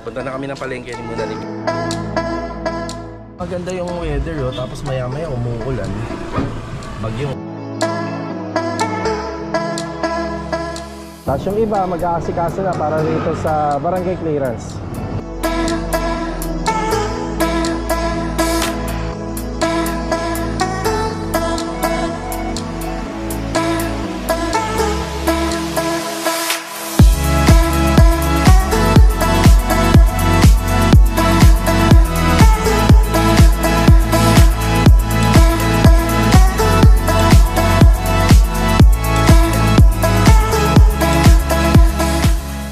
punta na kami ng palengke ni muna ni. Maganda yung weather tapos maya maya umuulan. Bagyo. Tapos yung iba mag-aasikaso na para rito sa barangay clearance.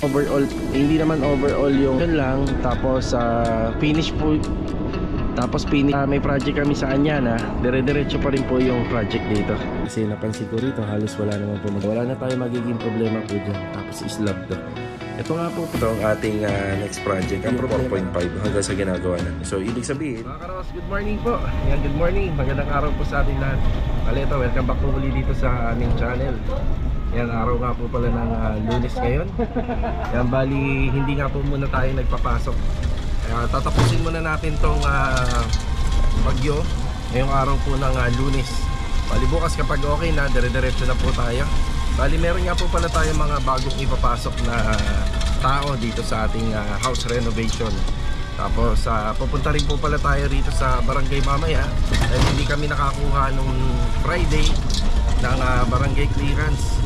Overall, hindi naman overall yung yun lang. Tapos finish po. Tapos may project kami sa Anyana. Dire-diretso pa rin po yung project dito. Kasi napansin ko rito halos wala naman po. Wala na tayo magiging problema po dyan. Tapos islab to. Ito nga po ito ang ating next project. Ang 4.5 hanggang sa ginagawa na. So ibig sabihin, mga karos, good morning po. Yan, good morning. Magandang araw po sa ating lahat. Ito, welcome back po muli dito sa aming channel. Yan, araw nga po pala ng Lunes ngayon. Yan, bali hindi nga po muna tayo nagpapasok. Tatapusin muna natin tong bagyo ngayong araw po ng Lunes. Bali bukas kapag okay na, dire-diretso na po tayo. Bali meron nga po pala tayo mga bagong ipapasok na tao dito sa ating house renovation. Tapos pupunta rin po pala tayo rito sa barangay mamaya. Dahil hindi kami nakakuha nung Friday ng barangay clearance.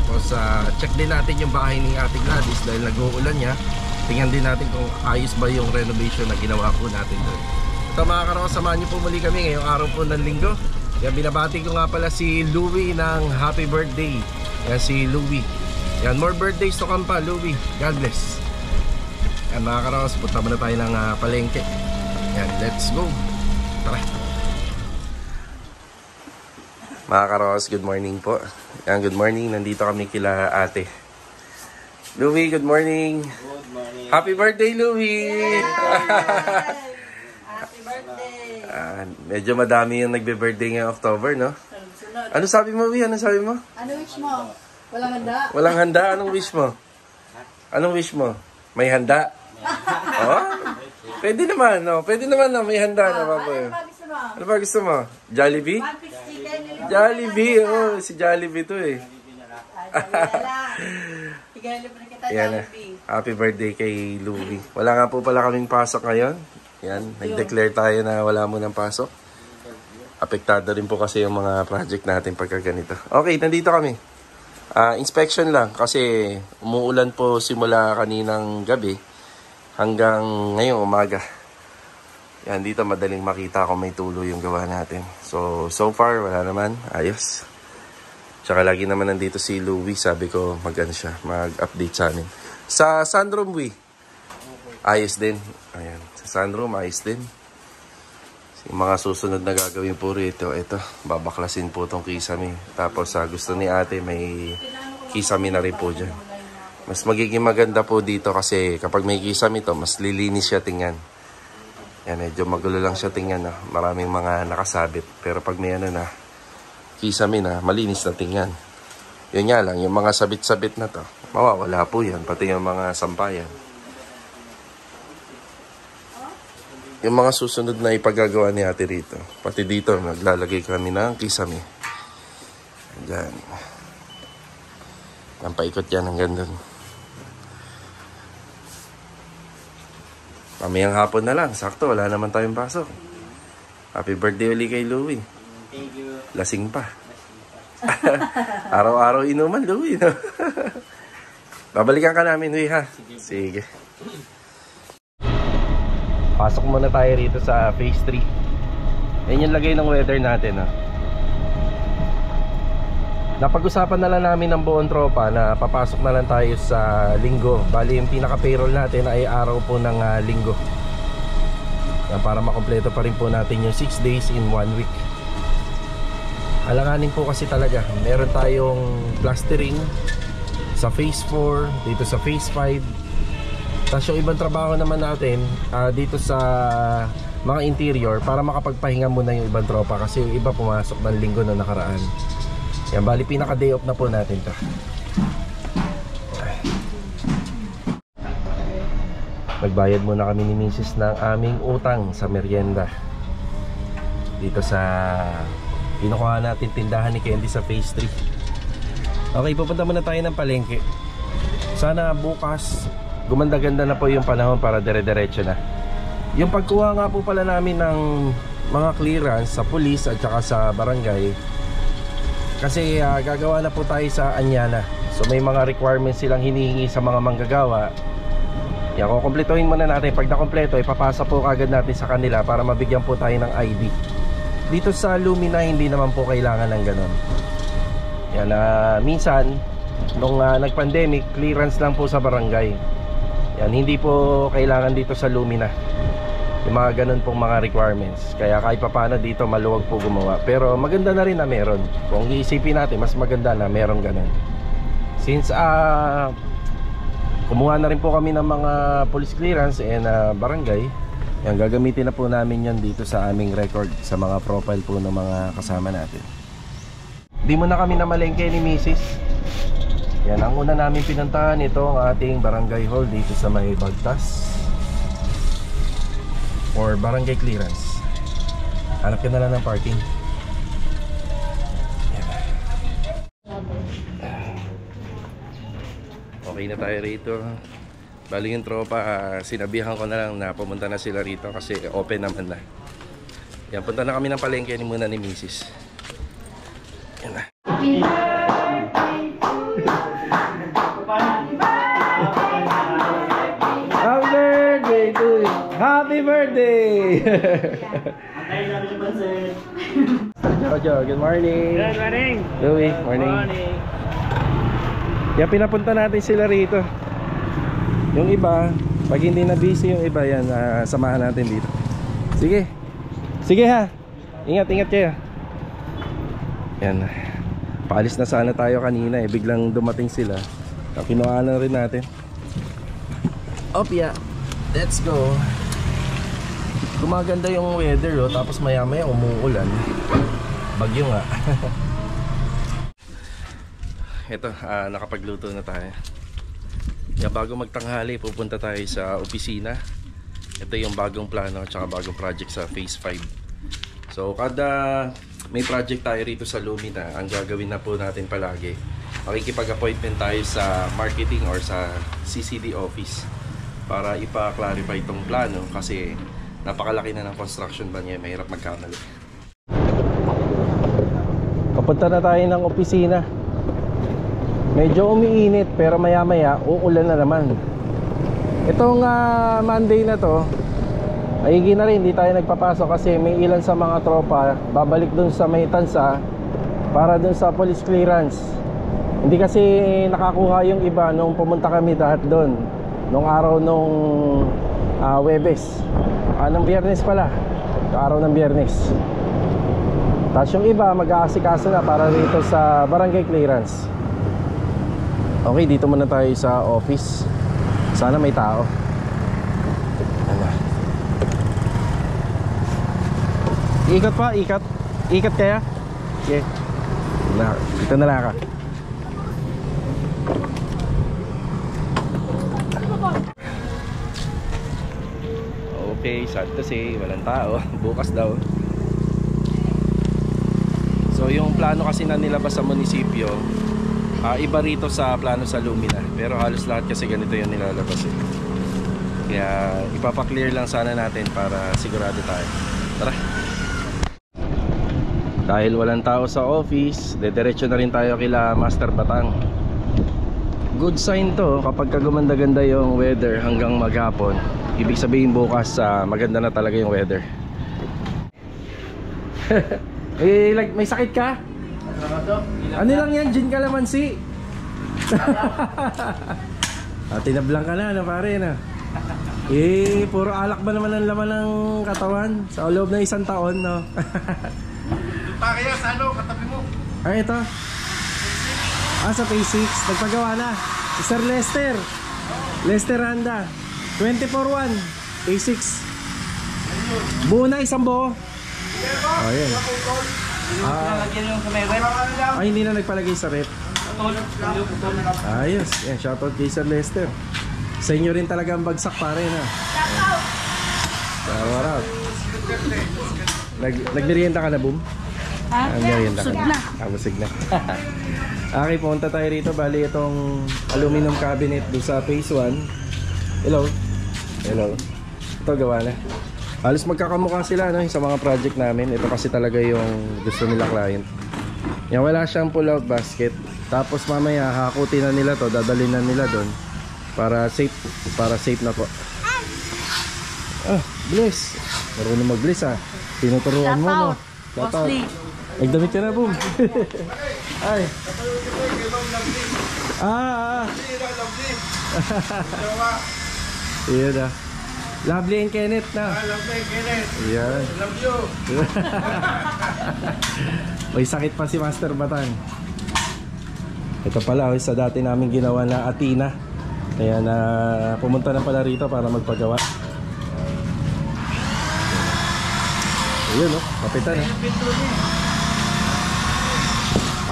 Tapos check din natin yung bahay ni Ate Gladys dahil nag-uulan niya. Tingnan din natin kung ayos ba yung renovation na ginawa po natin doon. Ito mga karos, samahan niyo po muli kami ngayong araw po ng linggo. Yan, binabati ko nga pala si Louie ng happy birthday. Yan si Louie. Yan, more birthdays to come pa, Louie. God bless. Yan mga karos, punta muna tayo ng palengke. Yan, let's go. Tara. Mga karos, good morning po. Yan, good morning. Nandito kami kila ate. Louie, good morning. Good morning. Happy birthday, Louie! Happy birthday! Medyo madami yung nagbe-birthday ngayong October, no? Ano sabi mo, Louie? Ano sabi mo? Ano wish mo? Walang handa? Walang handa? Anong wish mo? Anong wish mo? May handa? Oh? Pwede naman, no? Pwede naman, no? May handa na pa po. Ano ba gusto mo? Ano ba gusto mo? Jollibee? One-piece chicken? Jollibee, oh, si Jollibee to eh. Yan, happy birthday kay Louie. Wala nga po pala kaming pasok ngayon. Yan, nag-declare tayo na wala mo ng pasok. Apektado rin po kasi yung mga project natin pagka ganito. Okay, nandito kami. Inspection lang kasi umuulan po simula kaninang gabi hanggang ngayong umaga. Yan, dito madaling makita kung may tulo yung gawa natin. So far, wala naman. Ayos. Tsaka lagi naman nandito si Louie. Sabi ko, mag-update sa amin. Sa sunroom, ayos din. Ayan. Sa sunroom, ayos din. Yung mga susunod na gagawin po rito, ito, babaklasin po itong kisame. Tapos gusto ni ate, may kisame na rin po dyan. Mas magiging maganda po dito kasi kapag may kisame ito, mas lilinis siya tingnan. Yan, medyo magulo lang siya tingnan. Maraming mga nakasabit. Pero pag may kisame na, malinis na tingnan. Yun nga lang, yung mga sabit-sabit na to, mawawala po yan. Pati yung mga sampayan. Yung mga susunod na ipagagawa ni ate rito. Pati dito, naglalagay kami ng kisame. Diyan. Ang paikot yan hanggang doon. Mamayang hapon na lang. Sakto, wala naman tayong pasok. Happy birthday uli kay Louie. Thank you. Lasing pa. Araw-araw inuman, Louie. No? Babalikan ka namin, Louie, ha? Sige. Pasok muna tayo rito sa phase 3. Yan yung lagay ng weather natin, ha? Napag-usapan na lang namin ng buong tropa na papasok na lang tayo sa linggo. Bali yung pinaka-payroll natin ay araw po ng linggo. Yan, para makompleto pa rin po natin yung 6 days in 1 week. Alanganin po kasi talaga. Meron tayong plastering sa phase 4, dito sa phase 5. Tapos yung ibang trabaho naman natin dito sa mga interior para makapagpahinga muna yung ibang tropa. Kasi yung iba pumasok ng linggo na nakaraan. Yan, bali pinaka day off na po natin to. Nagbayad muna kami ni Mrs. ng aming utang sa merienda dito sa kinukuha natin tindahan ni Candy sa Phase 3. Okay, pupunta muna tayo ng palengke. Sana bukas gumanda-ganda na po yung panahon para dire-diretso na. Yung pagkuha nga po pala namin ng mga clearance sa police at saka sa barangay, kasi gagawa na po tayo sa Anyana. So may mga requirements silang hinihingi sa mga manggagawa. Yan, kukumpletuhin muna natin. Pag nakompleto, ipapasa po kagad natin sa kanila para mabigyan po tayo ng ID. Dito sa Lumina, hindi naman po kailangan ng ganun. Yan, minsan nung nag-pandemic, clearance lang po sa barangay. Yan, hindi po kailangan dito sa Lumina yung mga ganun pong mga requirements. Kaya kahit papaano dito maluwag po gumawa. Pero maganda na rin na meron. Kung iisipin natin, mas maganda na meron ganun. Since kumuha na rin po kami ng mga police clearance and barangay, yan, gagamitin na po namin yan dito sa aming record, sa mga profile po ng mga kasama natin. Di mo na kami namalengke ni Mrs. Yan, ang una namin pinuntahan, ito ang ating barangay hall dito sa may Bagtas or barangay clearance. Hanap ka na lang ng parking. Yan. Okay na tayo rito. Bali yung tropa, sinabihan ko na lang na pumunta na sila rito kasi open naman na. Yan, punta na kami ng palengke muna ni Mrs. Yan na. Happy birthday to you! Happy birthday! Jojo, good morning! Good morning! Louie, morning! Morning! Yan, pinapunta natin sila rito. Yung iba, pag hindi na busy yung iba, yan, samahan natin dito. Sige. Sige ha. Ingat, ingat kayo. Yan. Paalis na sana tayo kanina eh. Biglang dumating sila. Kinuha na rin natin. Opya. Let's go. Gumaganda yung weather oh. Tapos maya maya umuulan. Bagyo nga. Ito, nakapagluto na tayo. Kaya bago magtanghali, pupunta tayo sa opisina. Ito yung bagong plano at saka bagong project sa Phase 5. So kada may project tayo rito sa Lumina, ang gagawin na po natin palagi, makikipag-appointment tayo sa marketing or sa CCD office para ipa-clarify itong plano kasi napakalaki na ng construction ba niya, mahirap magkamali. Papunta na tayo ng opisina. Medyo umiinit pero maya maya uulan na naman. Itong Monday na to, ayigi na rin, hindi tayo nagpapasok kasi may ilan sa mga tropa babalik dun sa may tansa para dun sa police clearance. Hindi kasi nakakuha yung iba nung pumunta kami lahat dun nung araw nung Webes, ng Biyernes pala, araw ng Biyernes. Tapos yung iba mag-aasikaso na para rito sa barangay clearance. Okay, dito muna tayo sa office. Sana may tao. Ano? Ikot pa, ikot. Ikot kaya? Okay. Dito na lang ka. Okay, sad to say, walang tao. Bukas daw. So yung plano kasi na nilabas sa munisipyo, iba rito sa plano sa Lumina. Pero halos lahat kasi ganito yung nilalabas eh. Kaya ipapa-clear lang sana natin para sigurado tayo. Tara. Dahil walang tao sa office, dediretso na rin tayo kila Master Batang. Good sign to kapag gumanda-ganda yung weather hanggang maghapon. Ibig sabihin bukas maganda na talaga yung weather. Eh, like, may sakit ka? Ano lang yan, gin calamansi. Tinablang ka na, pare na. Eh, puro alak ba naman ang laman ng katawan sa loob ng isang taon, no? Kaya sa ano, katabi mo? Ay, ito. Sa Phase 6, nagpagawa na. Sir Lester. Lester Randa. 24-1. Phase 6. Buo na, isang buo. Oh, yan. Nalagyan yung sa may rep. Ay, hindi na nagpalagay sa rep. Ayos. Yan, shoutout kay Sir Lester. Sa inyo rin talaga ang bagsak pare na. Warap. Nagmerienda ka na, Boom? Nagmerienda ka na. Busog na. Okay, pumunta tayo rito. Bali itong aluminum cabinet doon sa phase 1. Hello. Ito gawa na. Halos magkakamukha sila no, sa mga project namin. Ito kasi talaga yung gusto nila client. Yan, wala siyang pull out basket. Tapos mamaya hakutin na nila to, dadalhin na nila doon para safe na po. Bliss. Marunong mag-bliss ha. Tinuturuan mo no. Mostly. Nagdamit ka na, Boom. Ay. Iyan na. Lovely and Kenneth na. Lovely and Kenneth. Iyan. Love you. May sakit pa si Master Batang. Ito pala, sa dati namin ginawa na Athena. Kaya na pumunta na pala rito para magpagawa. Ayun no, kapitan eh.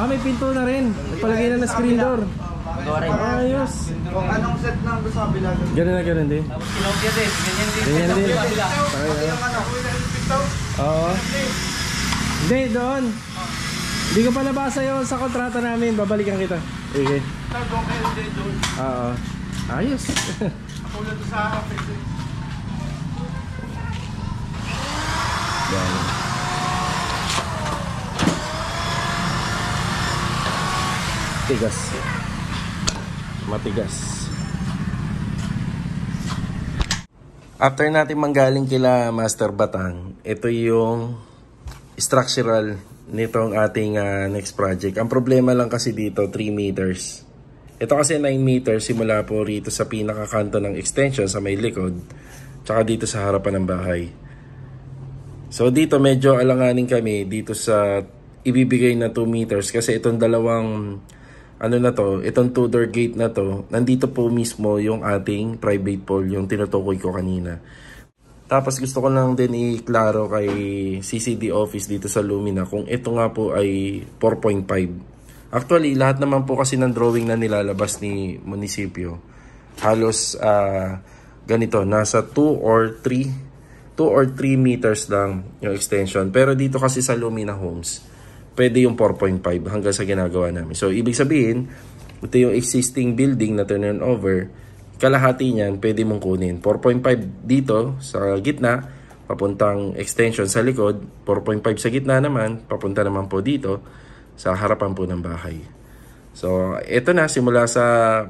May pinto na rin. Nagpalagay na screen door. Ayos. Kung anong set ng sabi lang. Ganun din. Tapos kinopya din. Ganyan din. Oo. Hindi, doon. Hindi ko pa nabasa yun sa kontrata namin. Babalikan kita. Okay. Oo. Ayos. Ako na ito sa office. Yan. Tigas. Matigas. After natin manggaling kila Master Batang, ito yung structural nitong ating next project. Ang problema lang kasi dito 3 meters. Ito kasi 9 meters simula po rito sa pinakakanto ng extension sa may likod, tsaka dito sa harapan ng bahay. So dito medyo alanganin kami dito sa ibibigay na 2 meters kasi itong dalawang itong 2-door gate na to, nandito po mismo yung ating private pole, yung tinutukoy ko kanina. Tapos gusto ko lang din i-klaro kay CCD office dito sa Lumina kung ito nga po ay 4.5. Actually, lahat naman po kasi ng drawing na nilalabas ni munisipyo, halos ganito, nasa 2 or 3 meters lang yung extension. Pero dito kasi sa Lumina Homes, pwede yung 4.5 hanggang sa ginagawa namin. So, ibig sabihin, ito yung existing building na turn over, kalahati niyan, pwede mong kunin. 4.5 dito, sa gitna, papuntang extension sa likod. 4.5 sa gitna naman, papunta naman po dito, sa harapan po ng bahay. So, ito na, simula sa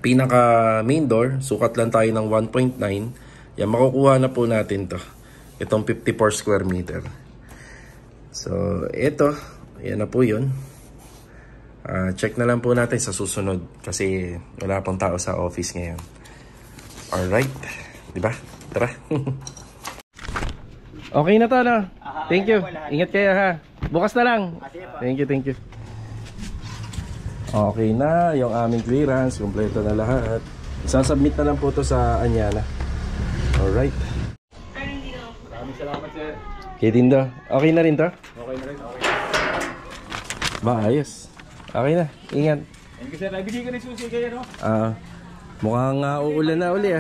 pinaka main door, sukat lang tayo ng 1.9. Yan, makukuha na po natin to. Itong 54 square meter. So, ito, yan na po yun. Check na lang po natin sa susunod kasi wala pong tao sa office ngayon. Alright, diba? Tara. Okay na to, no? Thank you. Ingat kayo, ha? Bukas na lang. Thank you. Okay na, yung aming clearance, kompleto na lahat. Isasubmit na lang po to sa Anyana. Alright. Maraming salamat, sir. Okay din daw. Okay na rin to? Okay na rin. Ba, ayos. Okay na. Ingat. Thank you, sir. Nagbigay ka ng susi kayo, no? Mukhang uulan na uli,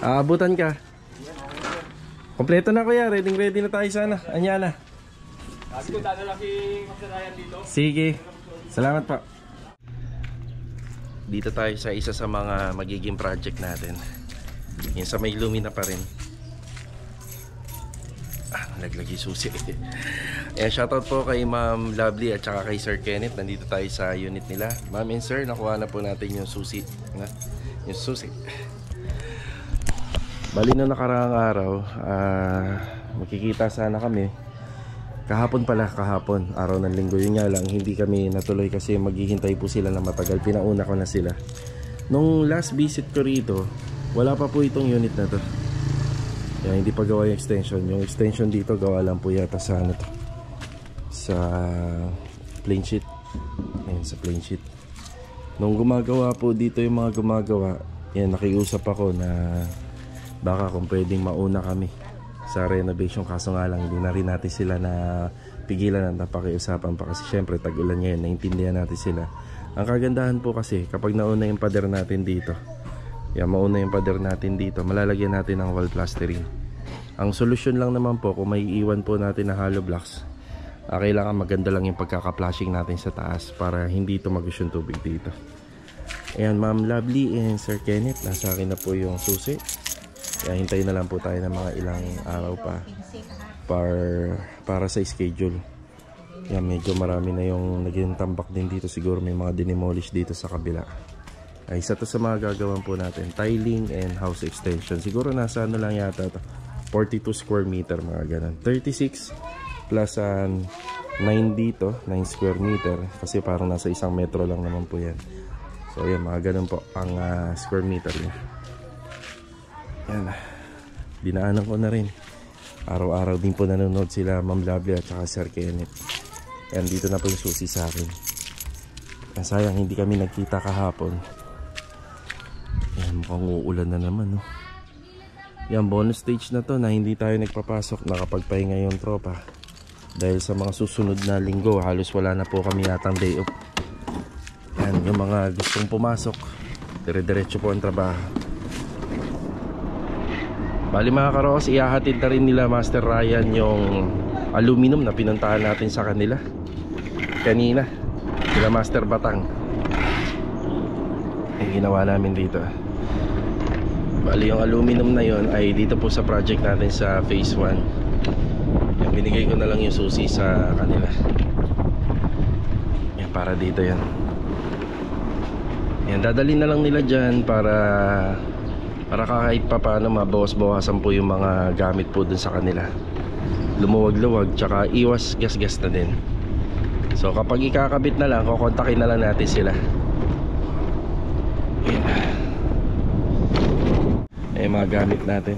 Aabutan ka. Kompleto na kuya. Ready na tayo sana. Anyana. Sabi ko, dada lang si Master Ryan dito. Sige. Salamat pa. Dito tayo sa isa sa mga magiging project natin. Yung sa may Lumina pa rin. Naglagay susi. Shoutout po kay Ma'am Lovely at saka kay Sir Kenneth. Nandito tayo sa unit nila. Ma'am and Sir, nakuha na po natin yung susi. Yung susi. Bali na nakaraang araw, makikita sana kami. Kahapon, araw ng linggo. Yun nga lang, hindi kami natuloy kasi maghihintay po sila na matagal. Pinauna ko na sila. Nung last visit ko rito, wala pa po itong unit na to. Kaya hindi pa gawa yung extension. Yung extension dito gawa lang po yata sa sa plain sheet. Ayan, sa plain sheet. Nung gumagawa po dito yung mga gumagawa, yan, nakiusap ako na baka kung pwedeng mauna kami sa renovation. Kaso nga lang, hindi na rin natin sila na pigilan at napakiusapan pa kasi syempre tag-ulan ngayon, naintindihan natin sila. Ang kagandahan po kasi kapag nauna yung pader natin dito, Yan, mauna yung pader natin dito. Malalagyan natin ng wall plastering. Ang solusyon lang naman po kung may iwan po natin na hollow blocks, kailangan maganda lang yung pagkaka-flashing natin sa taas para hindi tumagos yung tubig dito. Ayan, Ma'am Lovely and Sir Kenneth, nasa akin na po yung susi. Kaya hintayin na lang po tayo ng mga ilang araw pa para sa schedule. Yan, medyo marami na yung naging tambak din dito. Siguro may mga dinimolish dito sa kabila. Ay, isa to sa mga gagawin po natin, tiling and house extension. Siguro nasa ano lang yata to, 42 square meter, mga ganun. 36 plus 9 dito, 9 square meter. Kasi parang nasa 1 metro lang naman po yan. So yan, mga ganun po ang square meter niya. Yan, dinaanan ko na rin. Araw-araw din po nanonood sila Ma'am Lovely at saka Sir Kenneth. Yan, dito na po yung susi sa akin. Sayang hindi kami nagkita kahapon. Yan, mukhang uulan na naman, no? Yan, bonus stage na to na hindi tayo nagpapasok, nakapagpahinga yung tropa. Dahil sa mga susunod na linggo, halos wala na po kami yatang day off. Yan, yung mga gustong pumasok, dire-diretso po ang trabaho. Bali mga karos, ihahatid na rin nila Master Ryan yung aluminum na pinuntahan natin sa kanila kanina, sila Master Batang. Yung ginawa namin dito. Bali yung aluminum na yon ay dito po sa project natin sa phase 1. Yan, binigay ko na lang yung susi sa kanila. Yan, para dito yan. Yan, dadalhin na lang nila dyan para kahit pa paano mabawas-bawasan po yung mga gamit po dun sa kanila. Lumuwag-luwag, tsaka iwas gas-gas na din. So kapag ikakabit na lang, kukontakin na lang natin sila. Yan. Mga gamit natin.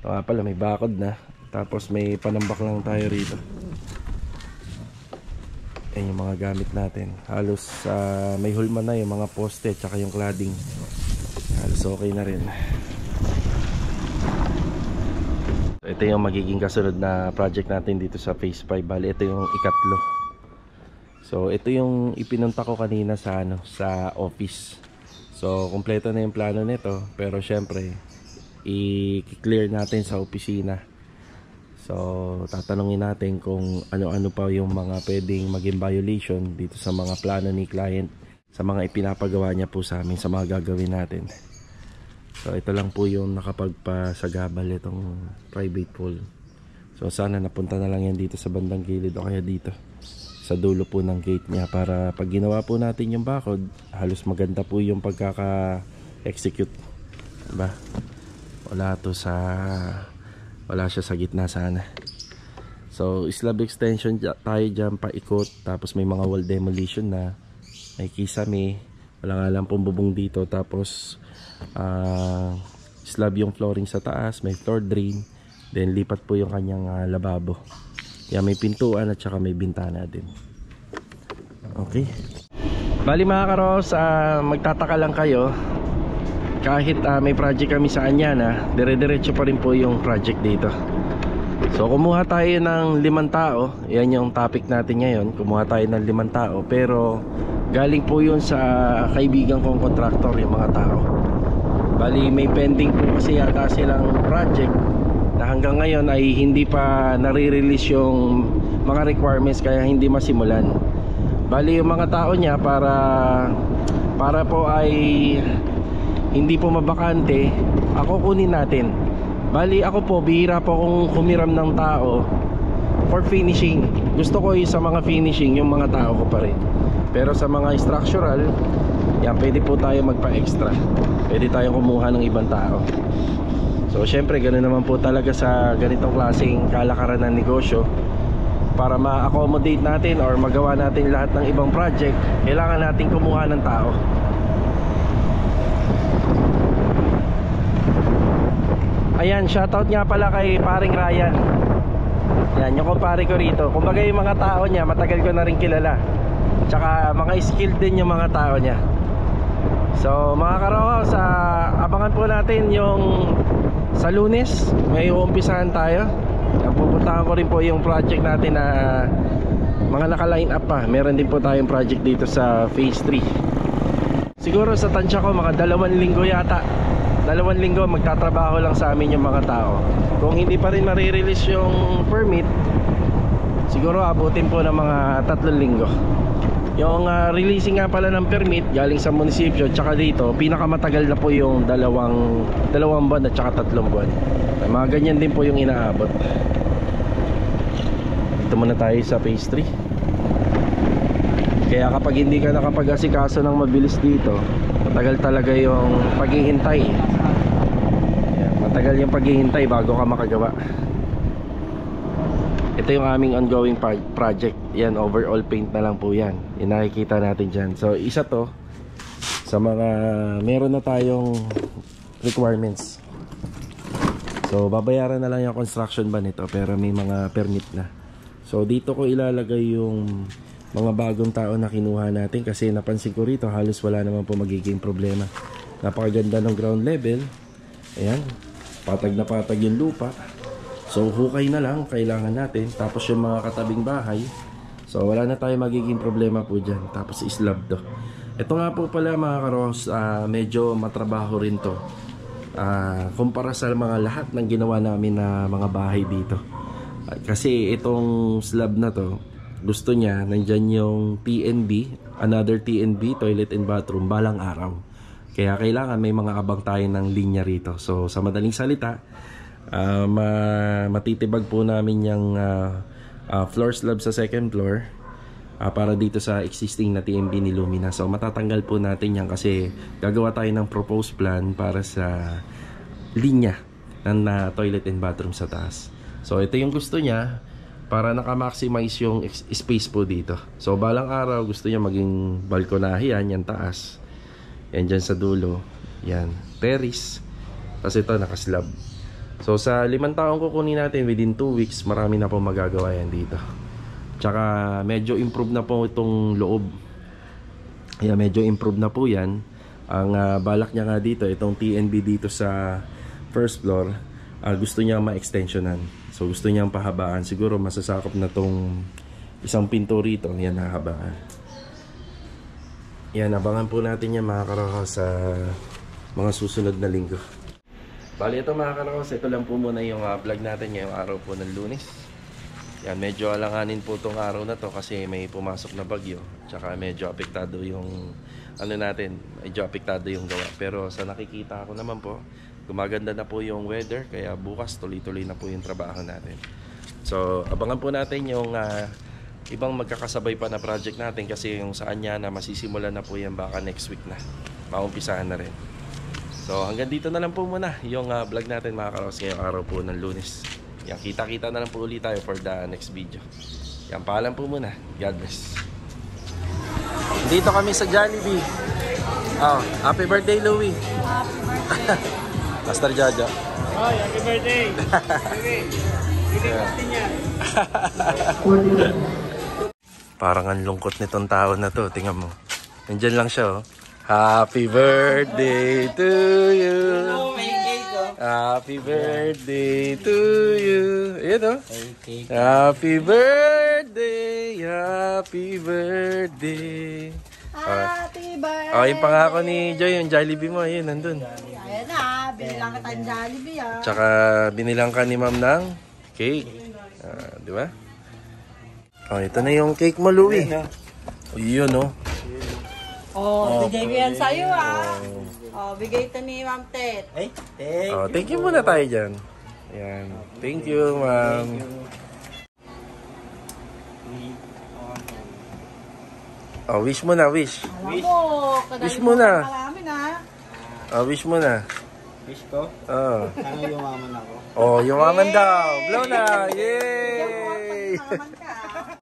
Ito nga pala, may bakod na. Tapos may panambak lang tayo rito. Ayan yung mga gamit natin. Halos may hulma na yung mga poste tsaka yung cladding. Halos okay na rin. Ito yung magiging kasunod na project natin dito sa phase 5. Bali, ito yung ikatlo. So ito yung ipinunta ko kanina sa sa office. So kumpleto na yung plano nito, pero syempre i-clear natin sa opisina. So tatanungin natin kung ano-ano pa yung mga pwedeng maging violation dito sa mga plano ni client, sa mga ipinapagawa niya po sa amin, sa mga gagawin natin. So ito lang po yung nakapagpasagabal itong private pool. So sana napunta na lang yan dito sa bandang gilid o kaya dito sa dulo po ng gate niya, para pag ginawa po natin yung bakod, halos maganda po yung pagkaka-execute, diba? Wala siya sa gitna sana. So slab extension tayo dyan paikot, tapos may mga wall demolition na may kisame, wala nga lang pong bubong dito, tapos slab yung flooring sa taas, may floor drain, then lipat po yung kanyang lababo. Kaya may pintuan at saka may bintana din. Okay. Bali mga karos, magtataka lang kayo, kahit may project kami sa Anyana, dire-diretso pa rin po yung project dito. So kumuha tayo ng 5 tao. Yan yung topic natin ngayon. Kumuha tayo ng 5 tao, pero galing po yun sa kaibigan kong contractor yung mga tao. Bali may pending po kasi yata silang project na hanggang ngayon ay hindi pa nare-release yung mga requirements, kaya hindi masimulan. Bali yung mga tao niya para po ay hindi po mabakante, ako kunin natin. Bali ako po, bihira po akong humiram ng tao for finishing. Gusto ko sa mga finishing yung mga tao ko pa rin. Pero sa mga structural, yan, pwede po tayo magpa-extra. Pwede tayong kumuha ng ibang tao. So syempre ganoon naman po talaga sa ganitong klaseng kalakaran ng negosyo. Para ma-accommodate natin or magawa natin lahat ng ibang project, kailangan natin kumuha ng tao. Ayan, shoutout nga pala kay paring Ryan. Yan, yung kumpare ko rito. Kumbaga yung mga tao niya, matagal ko na rin kilala. Tsaka mga skilled din yung mga tao niya. So mga karoos, abangan po natin yung sa Lunes, may uumpisahan tayo. Pupuntahan ko rin po yung project natin na mga naka-line up pa. Meron din po tayong project dito sa phase 3. Siguro sa tansya ko mga 2 linggo yata. 2 linggo magtatrabaho lang sa amin yung mga tao. Kung hindi pa rin marirelease yung permit, siguro abutin po ng mga 3 linggo. Yung releasing nga pala ng permit galing sa munisipyo tsaka dito, pinakamatagal na po yung 2 buwan at tsaka 3 buwan. Mga ganyan din po yung inaabot. Dito muna tayo sa phase 3. Kaya kapag hindi ka nakapag-asikaso ng mabilis dito, matagal talaga yung paghihintay. Ayan, matagal yung paghihintay bago ka makagawa. Ito yung aming ongoing project. Yan, overall paint na lang po yan. Yung nakikita natin dyan. So isa to sa mga meron na tayong requirements. So babayaran na lang yung construction ban nito, pero may mga permit na. So dito ko ilalagay yung mga bagong tao na kinuha natin, kasi napansin ko rito halos wala naman po magiging problema. Napakaganda ng ground level. Ayan, patag na patag yung lupa. So hukay na lang kailangan natin. Tapos yung mga katabing bahay, so wala na tayo magiging problema po dyan. Tapos slab to. Ito nga po pala mga karos, medyo matrabaho rin to kumpara sa mga lahat ng ginawa namin na mga bahay dito. Kasi itong slab na to, gusto niya nandyan yung TNB, another TNB, toilet and bathroom, balang araw. Kaya kailangan may mga abang tayo ng linya rito. So sa madaling salita, matitibag po namin yung floor slab sa second floor para dito sa existing na TNB ni Lumina. So matatanggal po natin yan kasi gagawa tayo ng proposed plan para sa linya ng toilet and bathroom sa taas. So ito yung gusto niya para naka-maximize yung space po dito. So balang araw gusto niya maging balkonahe yan, yan taas. Yan dyan sa dulo. Yan, terrace. Tapos ito naka-slab. So sa 5 taong kukunin natin within 2 weeks, marami na po magagawa yan dito. Tsaka medyo improve na po itong loob. Yan, medyo improve na po yan. Ang balak niya nga dito, itong TNB dito sa first floor, gusto niya ma-extensionan. So gusto niyang pahabaan. Siguro masasakop na tong isang pinto rito. Yan, nahabaan. Yan, abangan po natin yan mga karakos sa mga susunod na linggo. Bali ito mga karakos, ito lang po muna yung vlog natin ngayong araw po ng Lunes. Yan, medyo alanganin po tong araw na to kasi may pumasok na bagyo. Tsaka medyo apektado yung ano natin, medyo apektado yung gawa. Pero sa nakikita ko naman po, gumaganda na po yung weather, kaya bukas tuloy-tuloy na po yung trabaho natin. So abangan po natin yung ibang magkakasabay pa na project natin, kasi yung sa Anyana masisimulan na po yan baka next week na, maumpisahan na rin. So hanggang dito na lang po muna yung vlog natin mga karos ngayong araw po ng Lunes. Yan, kita-kita na lang po ulit tayo for the next video. Yan, paalam po muna. God bless. Dito kami sa Jollibee. Oh, happy birthday Louie. Happy birthday. Master Jaja. Oh, happy birthday. Sige, birthday niya. Parang ang lungkot nitong tao na to. Tingnan mo. Nandyan lang siya, oh. Happy birthday to you. Happy birthday to you. Ayan, oh. Happy birthday. Happy birthday. Happy birthday. Oh, yung pangako ni Joy, yung Jollibee mo, ayun, nandun. Ayan na, binilang ka tayong Jollibee ah. Tsaka binilang ka ni ma'am ng cake. Di ba? Oh, ito na yung cake mo, Louie. Oh, yun, oh. Oh, bigay ko yan sa'yo ah. Oh, bigay ito ni Ma'am Tet. Oh, thank you muna tayo dyan. Ayan. Thank you, ma'am. Oh, wish mo na, wish. Alam mo, Wish mo na. Kalamin ah. Oh, wish mo na. Wish ko? Oh. Ano yumaman ako? Oh, yumaman daw. Blow na. Yay! Kalaman ka.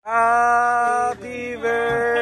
Happy birthday!